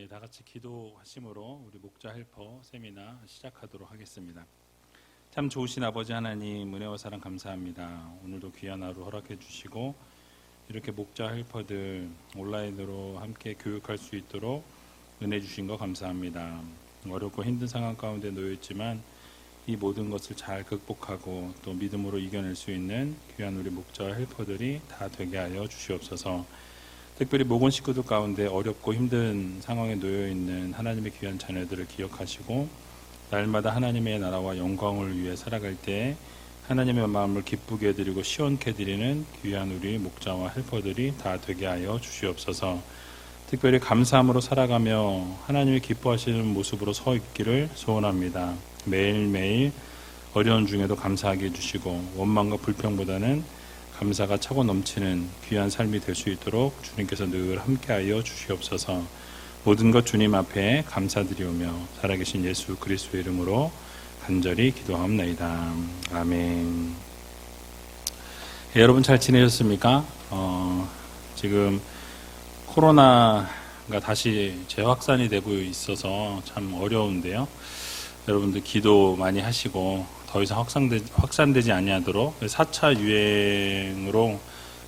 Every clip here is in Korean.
다 같이 기도하심으로 우리 목자 헬퍼 세미나 시작하도록 하겠습니다. 참 좋으신 아버지 하나님, 은혜와 사랑 감사합니다. 오늘도 귀한 하루 허락해 주시고 이렇게 목자 헬퍼들 온라인으로 함께 교육할 수 있도록 은혜 주신 거 감사합니다. 어렵고 힘든 상황 가운데 놓여 있지만 이 모든 것을 잘 극복하고 또 믿음으로 이겨낼 수 있는 귀한 우리 목자 헬퍼들이 다 되게 하여 주시옵소서. 특별히 목원 식구들 가운데 어렵고 힘든 상황에 놓여 있는 하나님의 귀한 자녀들을 기억하시고 날마다 하나님의 나라와 영광을 위해 살아갈 때 하나님의 마음을 기쁘게 해드리고 시원케 해드리는 귀한 우리 목자와 헬퍼들이 다 되게 하여 주시옵소서. 특별히 감사함으로 살아가며 하나님이 기뻐하시는 모습으로 서 있기를 소원합니다. 매일매일 어려운 중에도 감사하게 해주시고 원망과 불평보다는 감사가 차고 넘치는 귀한 삶이 될 수 있도록 주님께서 늘 함께하여 주시옵소서. 모든 것 주님 앞에 감사드리오며 살아계신 예수 그리스도의 이름으로 간절히 기도하옵나이다. 아멘. 예, 여러분 잘 지내셨습니까? 지금 코로나가 다시 재확산이 되고 있어서 참 어려운데요. 여러분들 기도 많이 하시고 더 이상 확산되지 아니하도록 4차 유행으로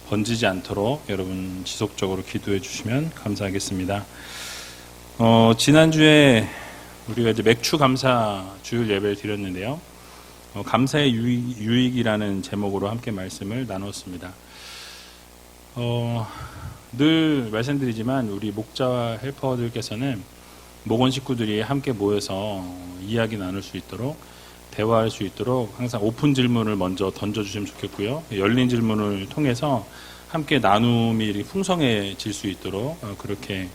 번지지 않도록 여러분 지속적으로 기도해 주시면 감사하겠습니다. 지난주에 우리가 이제 맥주 감사 주일 예배를 드렸는데요. 감사의 유익이라는 제목으로 함께 말씀을 나눴습니다. 늘 말씀드리지만 우리 목자와 헬퍼들께서는 목원 식구들이 함께 모여서 이야기 나눌 수 있도록 대화할 수 있도록 항상 오픈 질문을 먼저 던져주시면 좋겠고요. 열린 질문을 통해서 함께 나눔이 풍성해질 수 있도록 그렇게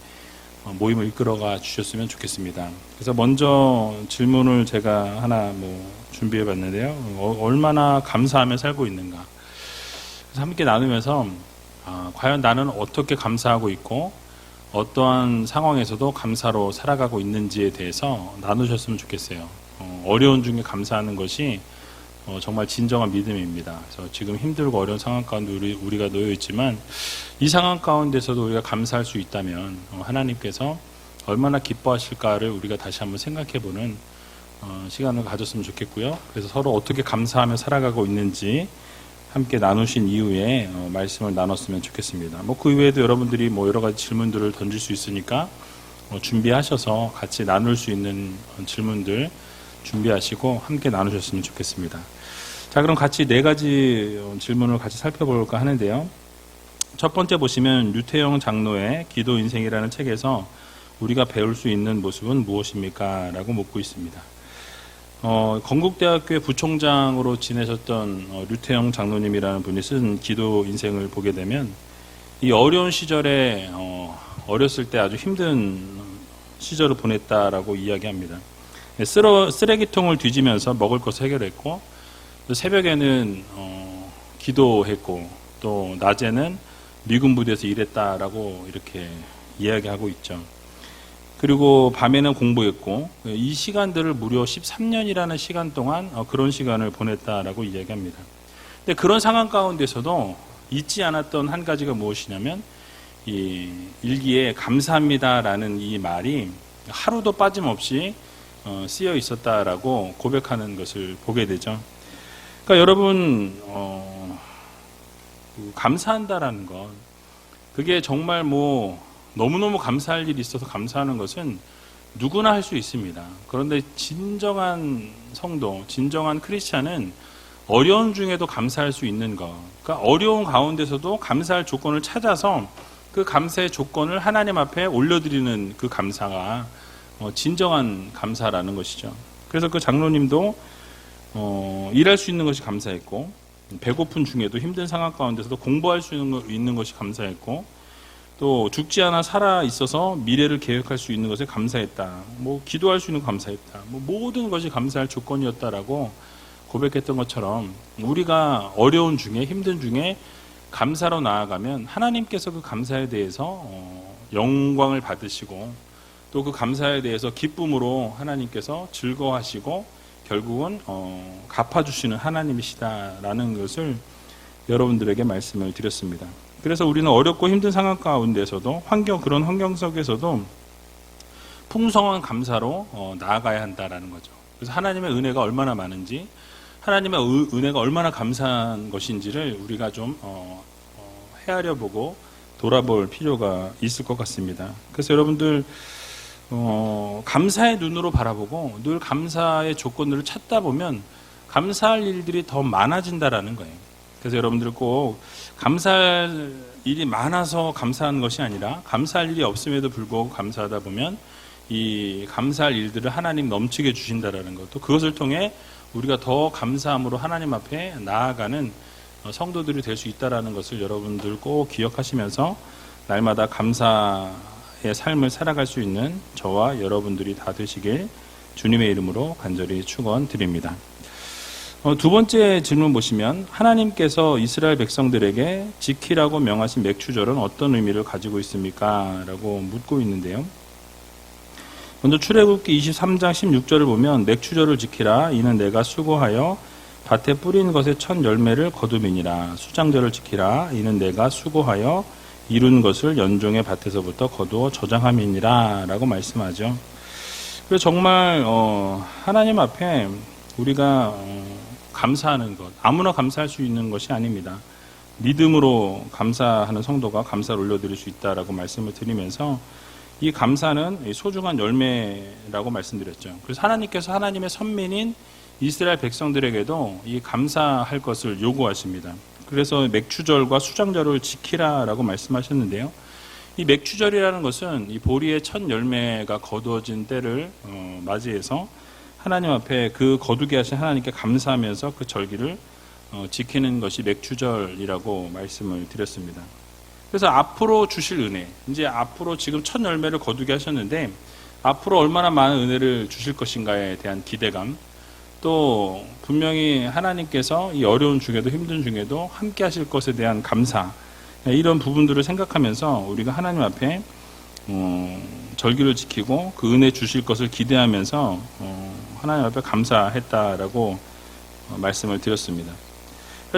모임을 이끌어가 주셨으면 좋겠습니다. 그래서 먼저 질문을 제가 하나 준비해 봤는데요. 얼마나 감사하며 살고 있는가. 그래서 함께 나누면서 과연 나는 어떻게 감사하고 있고 어떠한 상황에서도 감사로 살아가고 있는지에 대해서 나누셨으면 좋겠어요. 어려운 중에 감사하는 것이 정말 진정한 믿음입니다. 그래서 지금 힘들고 어려운 상황 가운데 우리가 놓여 있지만 이 상황 가운데서도 우리가 감사할 수 있다면 하나님께서 얼마나 기뻐하실까를 우리가 다시 한번 생각해보는 시간을 가졌으면 좋겠고요. 그래서 서로 어떻게 감사하며 살아가고 있는지 함께 나누신 이후에 말씀을 나눴으면 좋겠습니다. 그 이외에도 여러분들이 여러 가지 질문들을 던질 수 있으니까 준비하셔서 같이 나눌 수 있는 질문들 준비하시고 함께 나누셨으면 좋겠습니다. 자, 그럼 같이 4가지 질문을 같이 살펴볼까 하는데요. 첫 번째 보시면 류태영 장로의 기도 인생이라는 책에서 우리가 배울 수 있는 모습은 무엇입니까? 라고 묻고 있습니다. 건국대학교의 부총장으로 지내셨던 류태영 장로님이라는 분이 쓴 기도 인생을 보게 되면 이 어려운 시절에 어렸을 때 아주 힘든 시절을 보냈다라고 이야기합니다. 쓰레기통을 뒤지면서 먹을 것을 해결했고 또 새벽에는 기도했고 또 낮에는 미군 부대에서 일했다라고 이렇게 이야기하고 있죠. 그리고 밤에는 공부했고 이 시간들을 무려 13년이라는 시간 동안 그런 시간을 보냈다라고 이야기합니다. 근데 그런 상황 가운데서도 잊지 않았던 한 가지가 무엇이냐면 이 일기에 감사합니다라는 이 말이 하루도 빠짐없이 쓰여 있었다라고 고백하는 것을 보게 되죠. 그러니까 여러분 감사한다라는 것 그게 정말 너무너무 감사할 일이 있어서 감사하는 것은 누구나 할 수 있습니다. 그런데 진정한 성도, 진정한 크리스찬은 어려운 중에도 감사할 수 있는 것. 그러니까 어려운 가운데서도 감사할 조건을 찾아서 그 감사의 조건을 하나님 앞에 올려드리는 그 감사가 진정한 감사라는 것이죠. 그래서 그 장로님도 일할 수 있는 것이 감사했고 배고픈 중에도 힘든 상황 가운데서도 공부할 수 있는 것이 감사했고 또 죽지 않아 살아 있어서 미래를 계획할 수 있는 것에 감사했다. 기도할 수 있는 거 감사했다. 모든 것이 감사할 조건이었다라고 고백했던 것처럼 우리가 어려운 중에 힘든 중에 감사로 나아가면 하나님께서 그 감사에 대해서 영광을 받으시고 또 그 감사에 대해서 기쁨으로 하나님께서 즐거워하시고 결국은 갚아주시는 하나님이시다라는 것을 여러분들에게 말씀을 드렸습니다. 그래서 우리는 어렵고 힘든 상황 가운데서도 그런 환경 속에서도 풍성한 감사로 나아가야 한다라는 거죠. 그래서 하나님의 은혜가 얼마나 많은지, 하나님의 은혜가 얼마나 감사한 것인지를 우리가 좀 헤아려 보고 돌아볼 필요가 있을 것 같습니다. 그래서 여러분들 감사의 눈으로 바라보고 늘 감사의 조건들을 찾다 보면 감사할 일들이 더 많아진다라는 거예요. 그래서 여러분들 꼭 감사할 일이 많아서 감사하는 것이 아니라 감사할 일이 없음에도 불구하고 감사하다 보면 이 감사할 일들을 하나님 넘치게 주신다라는 것, 또 그것을 통해 우리가 더 감사함으로 하나님 앞에 나아가는 성도들이 될 수 있다라는 것을 여러분들 꼭 기억하시면서 날마다 감사의 삶을 살아갈 수 있는 저와 여러분들이 다 되시길 주님의 이름으로 간절히 축원드립니다. 두 번째 질문 보시면 하나님께서 이스라엘 백성들에게 지키라고 명하신 맥추절은 어떤 의미를 가지고 있습니까? 라고 묻고 있는데요. 먼저 출애굽기 23장 16절을 보면 맥추절을 지키라. 이는 내가 수고하여 밭에 뿌린 것의 첫 열매를 거두미니라. 수장절을 지키라. 이는 내가 수고하여 이룬 것을 연종의 밭에서부터 거두어 저장함이니라. 라고 말씀하죠. 그래서 정말 하나님 앞에 우리가 감사하는 것, 아무나 감사할 수 있는 것이 아닙니다. 믿음으로 감사하는 성도가 감사를 올려드릴 수 있다라고 말씀을 드리면서 이 감사는 소중한 열매라고 말씀드렸죠. 그래서 하나님께서 하나님의 선민인 이스라엘 백성들에게도 이 감사할 것을 요구하십니다. 그래서 맥추절과 수장절을 지키라라고 말씀하셨는데요. 이 맥추절이라는 것은 이 보리의 첫 열매가 거두어진 때를 맞이해서 하나님 앞에 그 거두게 하신 하나님께 감사하면서 그 절기를 지키는 것이 맥추절이라고 말씀을 드렸습니다. 그래서 앞으로 주실 은혜, 이제 앞으로 지금 첫 열매를 거두게 하셨는데 앞으로 얼마나 많은 은혜를 주실 것인가에 대한 기대감, 또 분명히 하나님께서 이 어려운 중에도 힘든 중에도 함께 하실 것에 대한 감사, 이런 부분들을 생각하면서 우리가 하나님 앞에 절기를 지키고 그 은혜 주실 것을 기대하면서 하나님 앞에 감사했다라고 말씀을 드렸습니다.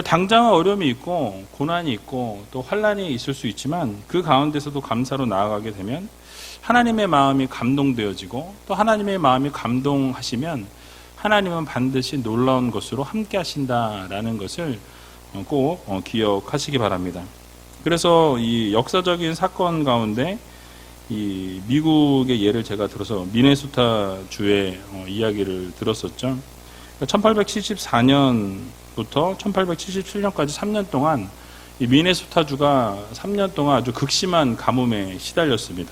당장은 어려움이 있고 고난이 있고 또 환난이 있을 수 있지만 그 가운데서도 감사로 나아가게 되면 하나님의 마음이 감동되어지고 또 하나님의 마음이 감동하시면 하나님은 반드시 놀라운 것으로 함께 하신다라는 것을 꼭 기억하시기 바랍니다. 그래서 이 역사적인 사건 가운데 이 미국의 예를 제가 들어서 미네소타 주의 이야기를 들었었죠. 1874년부터 1877년까지 3년 동안 이 미네소타 주가 3년 동안 아주 극심한 가뭄에 시달렸습니다.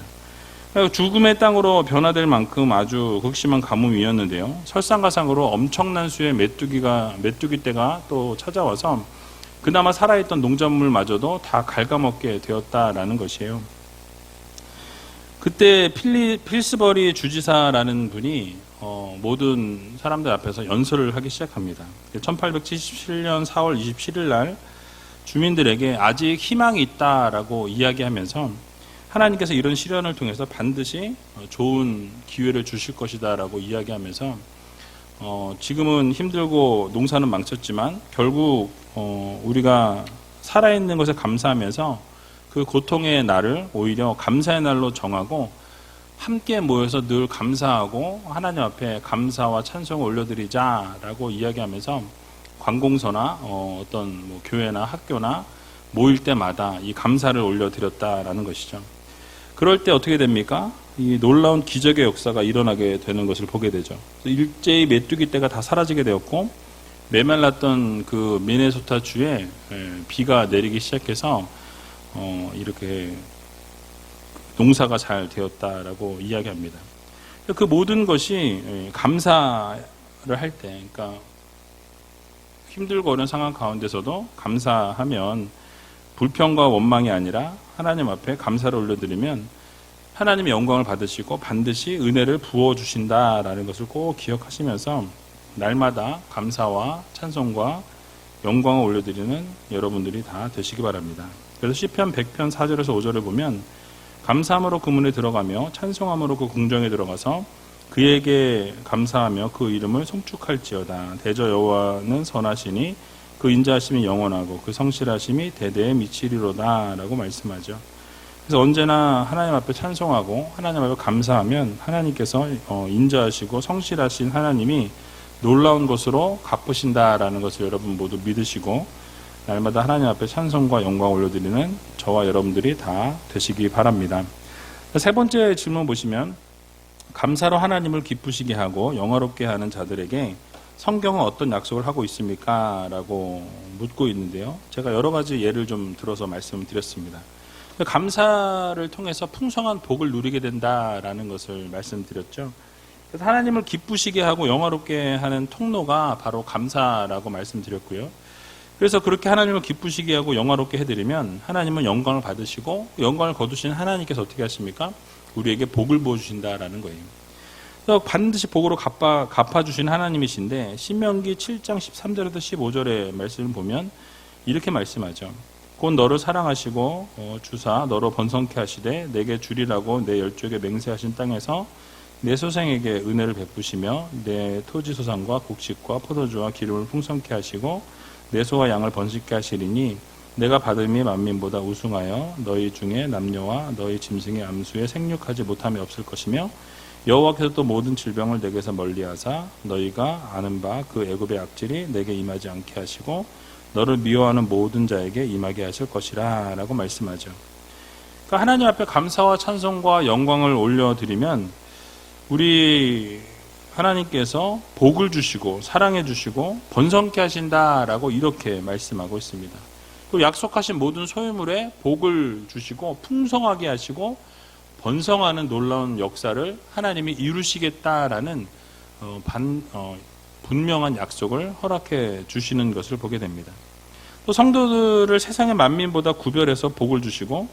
죽음의 땅으로 변화될 만큼 아주 극심한 가뭄이었는데요. 설상가상으로 엄청난 수의 메뚜기 떼가 또 찾아와서 그나마 살아있던 농작물마저도 다 갉아먹게 되었다라는 것이에요. 그때 필스버리 주지사라는 분이 모든 사람들 앞에서 연설을 하기 시작합니다. 1877년 4월 27일 날 주민들에게 아직 희망이 있다라고 이야기하면서 하나님께서 이런 시련을 통해서 반드시 좋은 기회를 주실 것이다라고 이야기하면서 지금은 힘들고 농사는 망쳤지만 결국 우리가 살아있는 것에 감사하면서 그 고통의 날을 오히려 감사의 날로 정하고 함께 모여서 늘 감사하고 하나님 앞에 감사와 찬송을 올려드리자라고 이야기하면서 관공서나 어떤 뭐 교회나 학교나 모일 때마다 이 감사를 올려드렸다라는 것이죠. 그럴 때 어떻게 됩니까? 이 놀라운 기적의 역사가 일어나게 되는 것을 보게 되죠. 일제히 메뚜기 떼가 다 사라지게 되었고 메말랐던 그 미네소타 주에 비가 내리기 시작해서 이렇게 농사가 잘 되었다라고 이야기합니다. 그 모든 것이 감사를 할 때, 그러니까 힘들고 어려운 상황 가운데서도 감사하면 불평과 원망이 아니라 하나님 앞에 감사를 올려드리면 하나님의 영광을 받으시고 반드시 은혜를 부어주신다라는 것을 꼭 기억하시면서 날마다 감사와 찬송과 영광을 올려드리는 여러분들이 다 되시기 바랍니다. 그래서 시편 100편 4절에서 5절을 보면 감사함으로 그 문에 들어가며 찬송함으로 그 궁정에 들어가서 그에게 감사하며 그 이름을 송축할지어다. 대저 여호와는 선하시니 그 인자하심이 영원하고 그 성실하심이 대대에 미치리로다 라고 말씀하죠. 그래서 언제나 하나님 앞에 찬송하고 하나님 앞에 감사하면 하나님께서 인자하시고 성실하신 하나님이 놀라운 것으로 갚으신다라는 것을 여러분 모두 믿으시고 날마다 하나님 앞에 찬송과 영광 올려드리는 저와 여러분들이 다 되시기 바랍니다. 세 번째 질문 보시면 감사로 하나님을 기쁘시게 하고 영화롭게 하는 자들에게 성경은 어떤 약속을 하고 있습니까? 라고 묻고 있는데요. 제가 여러 가지 예를 좀 들어서 말씀을 드렸습니다. 감사를 통해서 풍성한 복을 누리게 된다라는 것을 말씀드렸죠. 그래서 하나님을 기쁘시게 하고 영화롭게 하는 통로가 바로 감사라고 말씀드렸고요. 그래서 그렇게 하나님을 기쁘시게 하고 영화롭게 해드리면 하나님은 영광을 받으시고 영광을 거두신 하나님께서 어떻게 하십니까? 우리에게 복을 부어주신다라는 거예요. 그래서 반드시 복으로 갚아주신 하나님이신데 신명기 7장 13절에서 15절의 말씀을 보면 이렇게 말씀하죠. 곧 너를 사랑하시고 주사 너로 번성케 하시되 내게 주리라고 내 열조에게 맹세하신 땅에서 내 소생에게 은혜를 베푸시며 내 토지 소산과 곡식과 포도주와 기름을 풍성케 하시고 내 소와 양을 번식케 하시리니 내가 받음이 만민보다 우승하여 너희 중에 남녀와 너희 짐승의 암수에 생육하지 못함이 없을 것이며 여호와께서 또 모든 질병을 내게서 멀리하사 너희가 아는 바 그 애굽의 악질이 내게 임하지 않게 하시고 너를 미워하는 모든 자에게 임하게 하실 것이라 라고 말씀하죠. 그러니까 하나님 앞에 감사와 찬송과 영광을 올려드리면 우리 하나님께서 복을 주시고 사랑해 주시고 번성케 하신다라고 이렇게 말씀하고 있습니다. 또 약속하신 모든 소유물에 복을 주시고 풍성하게 하시고 번성하는 놀라운 역사를 하나님이 이루시겠다라는 분명한 약속을 허락해 주시는 것을 보게 됩니다. 또 성도들을 세상의 만민보다 구별해서 복을 주시고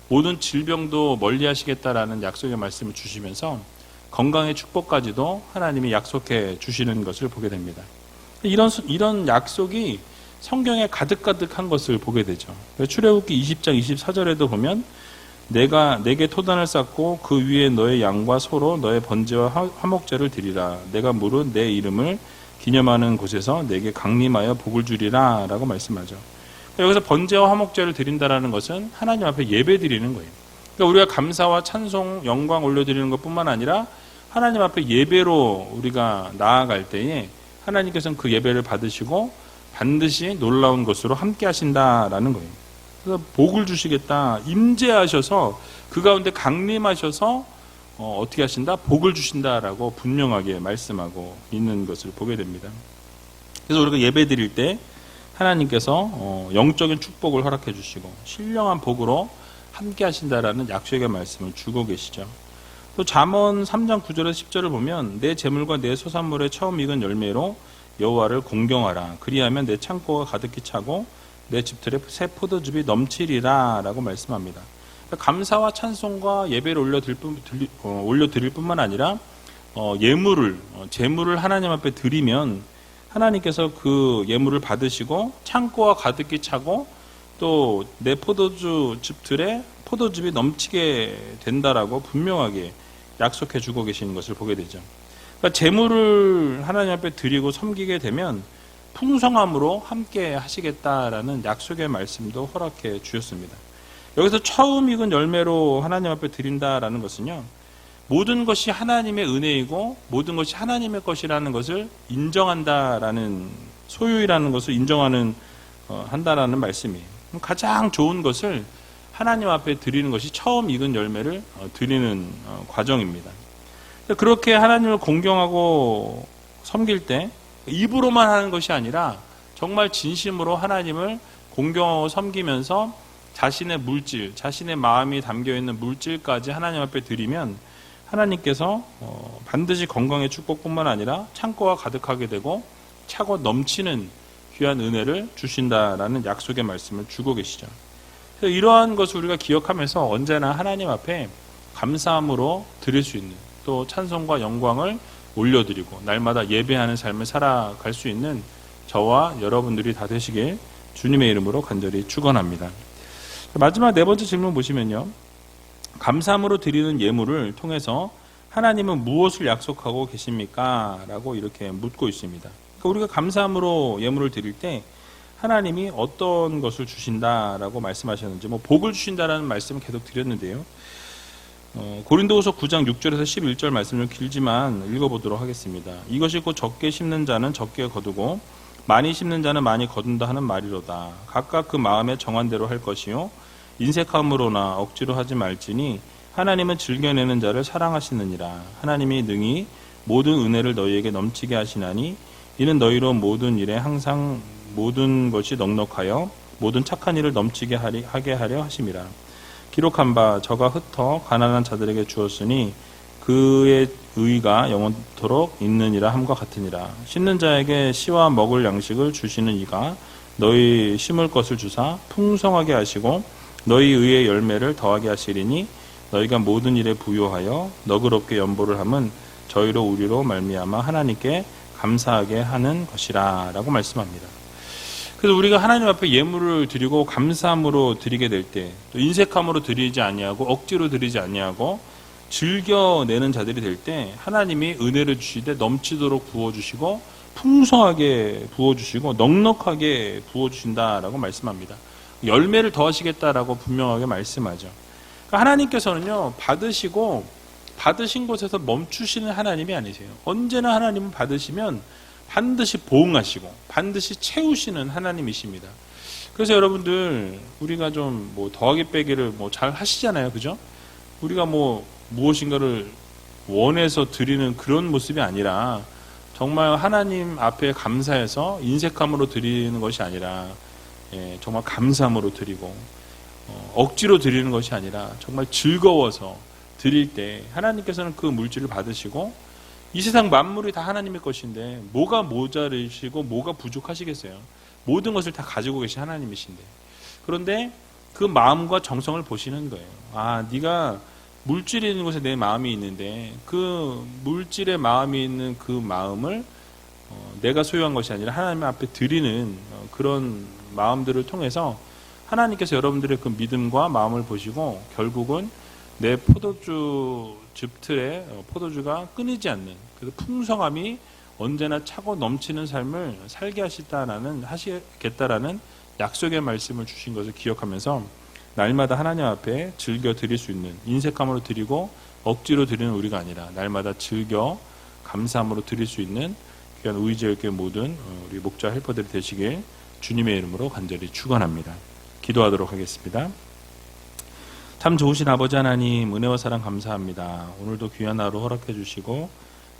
모든 질병도 멀리 하시겠다라는 약속의 말씀을 주시면서 건강의 축복까지도 하나님이 약속해 주시는 것을 보게 됩니다. 이런 약속이 성경에 가득가득한 것을 보게 되죠. 출애굽기 20장 24절에도 보면 내가 내게 토단을 쌓고 그 위에 너의 양과 소로 너의 번제와 화목제를 드리라. 내가 물은 내 이름을 기념하는 곳에서 내게 강림하여 복을 주리라 라고 말씀하죠. 여기서 번제와 화목제를 드린다라는 것은 하나님 앞에 예배 드리는 거예요. 그러니까 우리가 감사와 찬송, 영광 올려드리는 것뿐만 아니라 하나님 앞에 예배로 우리가 나아갈 때에 하나님께서는 그 예배를 받으시고 반드시 놀라운 것으로 함께 하신다라는 거예요. 그래서 복을 주시겠다, 임재하셔서 그 가운데 강림하셔서 어떻게 하신다? 복을 주신다라고 분명하게 말씀하고 있는 것을 보게 됩니다. 그래서 우리가 예배 드릴 때 하나님께서 영적인 축복을 허락해 주시고 신령한 복으로 함께 하신다라는 약속의 말씀을 주고 계시죠. 또 잠언 3장 9절에서 10절을 보면 내 재물과 내 소산물의 처음 익은 열매로 여호와를 공경하라. 그리하면 내 창고가 가득히 차고 내 집들에 새 포도즙이 넘치리라 라고 말씀합니다. 감사와 찬송과 예배를 올려드릴 뿐만 아니라 재물을 하나님 앞에 드리면 하나님께서 그 예물을 받으시고 창고가 가득히 차고 또 내 포도주 즙들에 포도즙이 넘치게 된다라고 분명하게 약속해 주고 계시는 것을 보게 되죠. 그러니까 재물을 하나님 앞에 드리고 섬기게 되면 풍성함으로 함께 하시겠다라는 약속의 말씀도 허락해 주셨습니다. 여기서 처음 익은 열매로 하나님 앞에 드린다라는 것은요, 모든 것이 하나님의 은혜이고 모든 것이 하나님의 것이라는 것을 인정한다라는, 소유이라는 것을 한다라는 말씀이에요. 가장 좋은 것을 하나님 앞에 드리는 것이 처음 익은 열매를 드리는 과정입니다. 그렇게 하나님을 공경하고 섬길 때 입으로만 하는 것이 아니라 정말 진심으로 하나님을 공경하고 섬기면서 자신의 물질, 자신의 마음이 담겨있는 물질까지 하나님 앞에 드리면 하나님께서 반드시 건강의 축복뿐만 아니라 창고가 가득하게 되고 차고 넘치는 귀한 은혜를 주신다라는 약속의 말씀을 주고 계시죠. 그래서 이러한 것을 우리가 기억하면서 언제나 하나님 앞에 감사함으로 드릴 수 있는, 또 찬송과 영광을 올려드리고 날마다 예배하는 삶을 살아갈 수 있는 저와 여러분들이 다 되시길 주님의 이름으로 간절히 축원합니다. 마지막 네 번째 질문 보시면요, 감사함으로 드리는 예물을 통해서 하나님은 무엇을 약속하고 계십니까? 라고 이렇게 묻고 있습니다. 그러니까 우리가 감사함으로 예물을 드릴 때 하나님이 어떤 것을 주신다라고 말씀하셨는지, 복을 주신다라는 말씀을 계속 드렸는데요. 고린도후서 9장 6절에서 11절 말씀 좀 길지만 읽어보도록 하겠습니다. 이것이 곧 적게 심는 자는 적게 거두고 많이 심는 자는 많이 거둔다 하는 말이로다. 각각 그 마음에 정한 대로 할 것이요 인색함으로나 억지로 하지 말지니 하나님은 즐겨내는 자를 사랑하시느니라. 하나님이 능히 모든 은혜를 너희에게 넘치게 하시나니 이는 너희로 모든 일에 항상 모든 것이 넉넉하여 모든 착한 일을 넘치게 하게 하려 하심이라. 기록한 바 저가 흩어 가난한 자들에게 주었으니 그의 의가 영원토록 있느니라 함과 같으니라. 심는 자에게 씨와 먹을 양식을 주시는 이가 너희 심을 것을 주사 풍성하게 하시고 너희 의의 열매를 더하게 하시리니 너희가 모든 일에 부요하여 너그럽게 연보를 함은 저희로 우리로 말미암아 하나님께 감사하게 하는 것이라 라고 말씀합니다. 그래서 우리가 하나님 앞에 예물을 드리고 감사함으로 드리게 될 때, 또 인색함으로 드리지 아니하고 억지로 드리지 아니하고 즐겨내는 자들이 될 때 하나님이 은혜를 주시되 넘치도록 부어주시고 풍성하게 부어주시고 넉넉하게 부어주신다라고 말씀합니다. 열매를 더하시겠다라고 분명하게 말씀하죠. 그러니까 하나님께서는요, 받으신 곳에서 멈추시는 하나님이 아니세요. 언제나 하나님은 받으시면 반드시 보응하시고 반드시 채우시는 하나님이십니다. 그래서 여러분들, 우리가 좀 더하기 빼기를 잘 하시잖아요. 그죠? 우리가 무엇인가를 원해서 드리는 그런 모습이 아니라 정말 하나님 앞에 감사해서 인색함으로 드리는 것이 아니라 정말 감사함으로 드리고 억지로 드리는 것이 아니라 정말 즐거워서 드릴 때 하나님께서는 그 물질을 받으시고, 이 세상 만물이 다 하나님의 것인데 뭐가 모자르시고 뭐가 부족하시겠어요? 모든 것을 다 가지고 계신 하나님이신데, 그런데 그 마음과 정성을 보시는 거예요. 네가 물질이 있는 곳에 내 마음이 있는데 그 물질의 마음이 있는 그 마음을 내가 소유한 것이 아니라 하나님 앞에 드리는 그런 마음들을 통해서 하나님께서 여러분들의 그 믿음과 마음을 보시고 결국은 내 포도주 즙틀에 포도주가 끊이지 않는 그 풍성함이 언제나 차고 넘치는 삶을 살게 하시겠다라는 약속의 말씀을 주신 것을 기억하면서 날마다 하나님 앞에 즐겨 드릴 수 있는, 인색함으로 드리고 억지로 드리는 우리가 아니라 날마다 즐겨 감사함으로 드릴 수 있는 귀한 우이제일교회 모든 우리 목자 헬퍼들이 되시길 주님의 이름으로 간절히 축원합니다. 기도하도록 하겠습니다. 참 좋으신 아버지 하나님, 은혜와 사랑 감사합니다. 오늘도 귀한 하루 허락해 주시고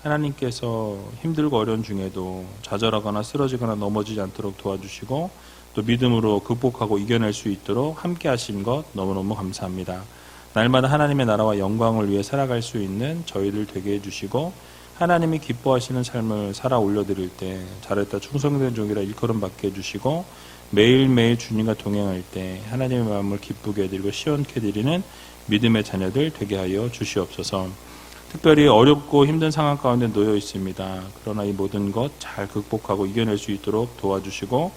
하나님께서 힘들고 어려운 중에도 좌절하거나 쓰러지거나 넘어지지 않도록 도와주시고 또 믿음으로 극복하고 이겨낼 수 있도록 함께 하신 것 너무너무 감사합니다. 날마다 하나님의 나라와 영광을 위해 살아갈 수 있는 저희들 되게 해주시고 하나님이 기뻐하시는 삶을 살아 올려드릴 때 잘했다 충성된 종이라 일컬음 받게 해주시고 매일매일 주님과 동행할 때 하나님의 마음을 기쁘게 해드리고 시원케 해드리는 믿음의 자녀들 되게 하여 주시옵소서. 특별히 어렵고 힘든 상황 가운데 놓여 있습니다. 그러나 이 모든 것 잘 극복하고 이겨낼 수 있도록 도와주시고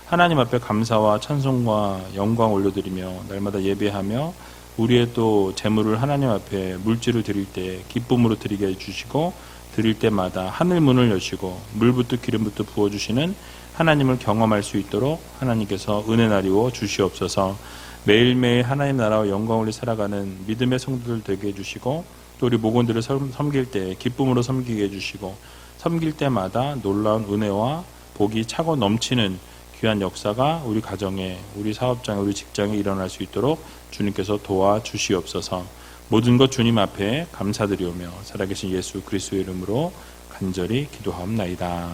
하나님 앞에 감사와 찬송과 영광 올려드리며 날마다 예배하며 우리의 또 재물을 하나님 앞에 물질을 드릴 때 기쁨으로 드리게 해주시고 드릴 때마다 하늘 문을 여시고 물부터 기름부터 부어주시는 하나님을 경험할 수 있도록 하나님께서 은혜 나리워 주시옵소서. 매일매일 하나님 나라와 영광을 살아가는 믿음의 성도들 되게 해주시고 또 우리 목원들을 섬길 때 기쁨으로 섬기게 해주시고 섬길 때마다 놀라운 은혜와 복이 차고 넘치는 귀한 역사가 우리 가정에, 우리 사업장에, 우리 직장에 일어날 수 있도록 주님께서 도와주시옵소서. 모든 것 주님 앞에 감사드리오며 살아계신 예수 그리스도의 이름으로 간절히 기도하옵나이다.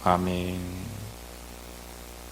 아멘.